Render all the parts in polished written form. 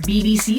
BBC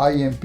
IMP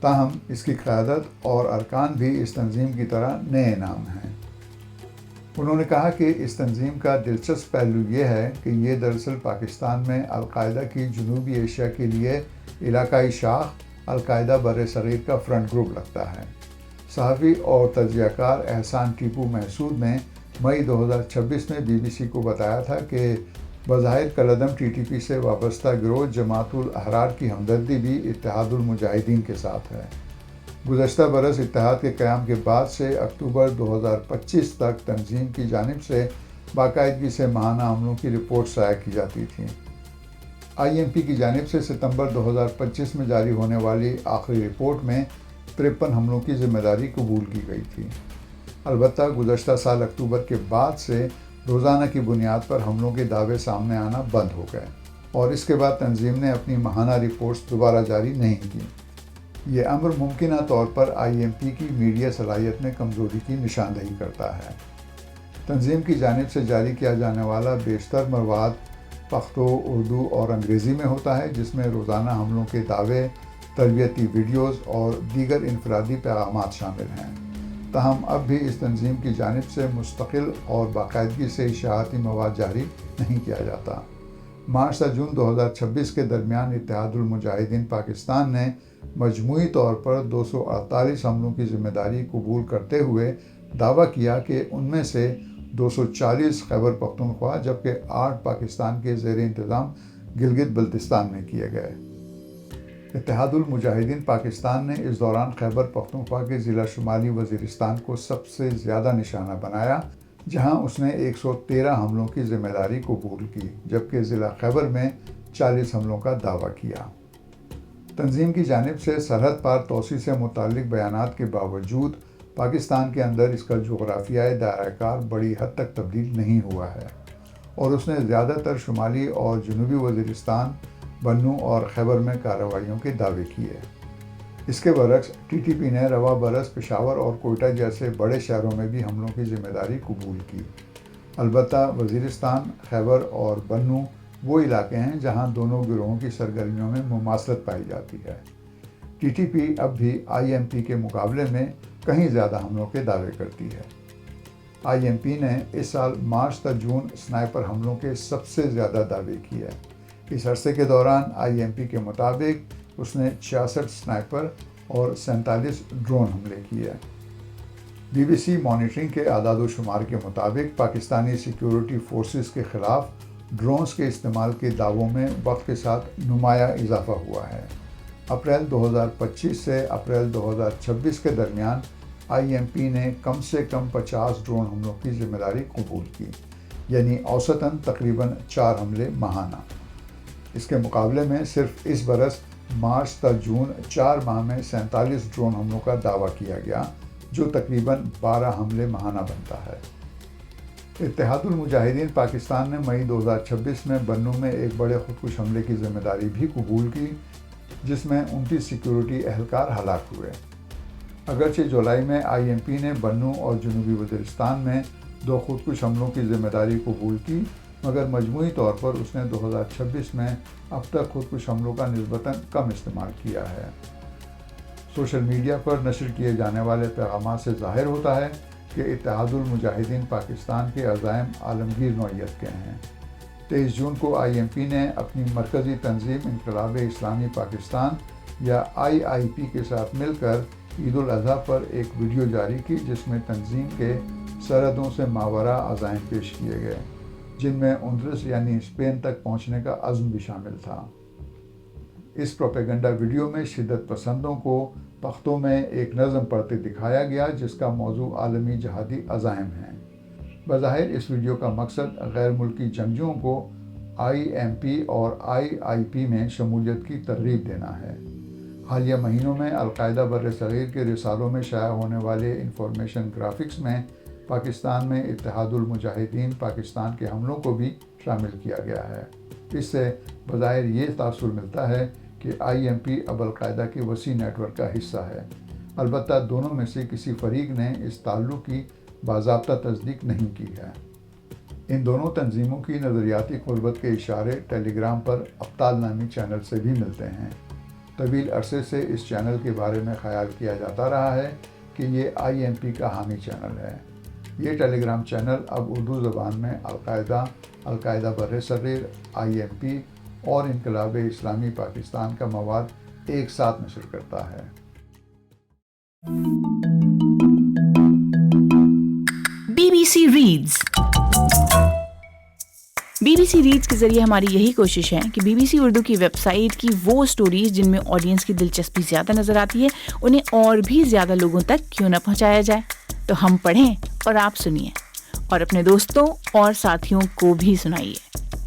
تاہم اس کی قیادت اور ارکان بھی اس تنظیم کی طرح نئے نام ہیں۔ انہوں نے کہا کہ اس تنظیم کا دلچسپ پہلو یہ ہے کہ یہ دراصل پاکستان میں القاعدہ کی جنوبی ایشیا کے لیے علاقائی شاخ القاعدہ بر صغیر کا فرنٹ گروپ لگتا ہے۔ صحافی اور تجزیہ کار احسان ٹیپو محسود نے مئی 2026 میں بی بی سی کو بتایا تھا کہ بظاہر کالعدم ٹی ٹی پی سے وابستہ گروہ جماعت الاحرار کی ہمدردی بھی اتحاد المجاہدین کے ساتھ ہے۔ گزشتہ برس اتحاد کے قیام کے بعد سے اکتوبر 2025 تک تنظیم کی جانب سے باقاعدگی سے ماہانہ حملوں کی رپورٹ شائع کی جاتی تھی۔ آئی ایم پی کی جانب سے ستمبر 2025 میں جاری ہونے والی آخری رپورٹ میں 53 حملوں کی ذمہ داری قبول کی گئی تھی۔ البتہ گزشتہ سال اکتوبر کے بعد سے روزانہ کی بنیاد پر حملوں کے دعوے سامنے آنا بند ہو گئے اور اس کے بعد تنظیم نے اپنی ماہانہ رپورٹس دوبارہ جاری نہیں کی۔ یہ امر ممکنہ طور پر آئی ایم پی کی میڈیا صلاحیت میں کمزوری کی نشاندہی کرتا ہے۔ تنظیم کی جانب سے جاری کیا جانے والا بیشتر مواد پختو، اردو اور انگریزی میں ہوتا ہے، جس میں روزانہ حملوں کے دعوے، تربیتی ویڈیوز اور دیگر انفرادی پیغامات شامل ہیں۔ تاہم اب بھی اس تنظیم کی جانب سے مستقل اور باقاعدگی سے اشاعتی مواد جاری نہیں کیا جاتا۔ مارچ سے جون 2026 کے درمیان اتحاد المجاہدین پاکستان نے مجموعی طور پر 248 حملوں کی ذمہ داری قبول کرتے ہوئے دعویٰ کیا کہ ان میں سے 240 خیبر پختونخوا جبکہ 8 پاکستان کے زیر انتظام گلگت بلتستان میں کیے گئے۔ اتحاد المجاہدین پاکستان نے اس دوران خیبر پختونخوا کے ضلع شمالی وزیرستان کو سب سے زیادہ نشانہ بنایا، جہاں اس نے 113 حملوں کی ذمہ داری قبول کی، جبکہ ضلع خیبر میں 40 حملوں کا دعویٰ کیا۔ تنظیم کی جانب سے سرحد پار توسیع سے متعلق بیانات کے باوجود پاکستان کے اندر اس کا جغرافیائی دائرہ کار بڑی حد تک تبدیل نہیں ہوا ہے اور اس نے زیادہ تر شمالی اور جنوبی وزیرستان، بنوں اور خیبر میں کارروائیوں کے دعوے کیے۔ اس کے برعکس ٹی ٹی پی نے رواں برس پشاور اور کوئٹہ جیسے بڑے شہروں میں بھی حملوں کی ذمہ داری قبول کی۔ البتہ وزیرستان، خیبر اور بنوں وہ علاقے ہیں جہاں دونوں گروہوں کی سرگرمیوں میں مماثلت پائی جاتی ہے۔ ٹی ٹی پی اب بھی آئی ایم پی کے مقابلے میں کہیں زیادہ حملوں کے دعوے کرتی ہے۔ آئی ایم پی نے اس سال مارچ تا جون سنائپر حملوں کے سب سے زیادہ دعوے کیے۔ اس عرصے کے دوران آئی ایم پی کے مطابق اس نے 66 سنائپر اور 47 ڈرون حملے کیے۔ بی بی سی مانیٹرنگ کے اعداد و شمار کے مطابق پاکستانی سیکیورٹی فورسز کے خلاف ڈرونز کے استعمال کے دعووں میں وقت کے ساتھ نمایاں اضافہ ہوا ہے۔ اپریل 2025 سے اپریل 2026 کے درمیان آئی ایم پی نے کم سے کم 50 ڈرون حملوں کی ذمہ داری قبول کی، یعنی اوسطاً تقریباً 4 حملے ماہانہ۔ اس کے مقابلے میں صرف اس برس مارچ تا جون 4 ماہ میں 47 ڈرون حملوں کا دعویٰ کیا گیا، جو تقریباً 12 حملے ماہانہ بنتا ہے۔ اتحاد المجاہدین پاکستان نے مئی 2026 میں بنوں میں ایک بڑے خودکش حملے کی ذمہ داری بھی قبول کی، جس میں 29 سیکیورٹی اہلکار ہلاک ہوئے۔ اگرچہ جولائی میں آئی ایم پی نے بنوں اور جنوبی وزیرستان میں 2 خودکش حملوں کی ذمہ داری قبول کی، مگر مجموعی طور پر اس نے 2026 میں اب تک خودکش حملوں کا نسبتاً کم استعمال کیا ہے۔ سوشل میڈیا پر نشر کیے جانے والے پیغامات سے ظاہر ہوتا ہے کہ اتحاد المجاہدین پاکستان کے عزائم عالمگیر نوعیت کے ہیں۔ 23 جون کو آئی ایم پی نے اپنی مرکزی تنظیم انقلاب اسلامی پاکستان یا آئی آئی پی کے ساتھ مل کر عید الاضحیٰ پر ایک ویڈیو جاری کی، جس میں تنظیم کے سرحدوں سے ماوراء عزائم پیش کیے گئے، جن میں اندلس یعنی اسپین تک پہنچنے کا عزم بھی شامل تھا۔ اس پروپیگنڈا ویڈیو میں شدت پسندوں کو پختوں میں ایک نظم پڑھتے دکھایا گیا، جس کا موضوع عالمی جہادی عزائم ہے۔ بظاہر اس ویڈیو کا مقصد غیر ملکی جنگجوؤں کو آئی ایم پی اور آئی آئی پی میں شمولیت کی ترغیب دینا ہے۔ حالیہ مہینوں میں القاعدہ بر صغیر کے رسالوں میں شائع ہونے والے انفارمیشن گرافکس میں پاکستان میں اتحاد المجاہدین پاکستان کے حملوں کو بھی شامل کیا گیا ہے۔ اس سے بظاہر یہ تاثر ملتا ہے کہ آئی ایم پی اب القاعدہ کے وسیع نیٹ ورک کا حصہ ہے۔ البتہ دونوں میں سے کسی فریق نے اس تعلق کی باضابطہ تصدیق نہیں کی ہے۔ ان دونوں تنظیموں کی نظریاتی قربت کے اشارے ٹیلی گرام پر ابطال نامی چینل سے بھی ملتے ہیں۔ طویل عرصے سے اس چینل کے بارے میں خیال کیا جاتا رہا ہے کہ یہ IMP کا حامی چینل ہے۔ یہ ٹیلی گرام چینل اب اردو زبان میں القاعدہ برصغیر، IMP اور انقلاب اسلامی پاکستان کا مواد ایک ساتھ نشر کرتا ہے۔ BBC Reads BBC ریڈز کے ذریعے ہماری یہی کوشش ہے کہ BBC اردو کی ویب سائٹ کی وہ سٹوریز جن میں آڈینس کی دلچسپی زیادہ نظر آتی ہے انہیں اور بھی زیادہ لوگوں تک کیوں نہ پہنچایا جائے۔ تو ہم پڑھیں اور آپ سنیے، اور اپنے دوستوں اور ساتھیوں کو بھی سنائیے۔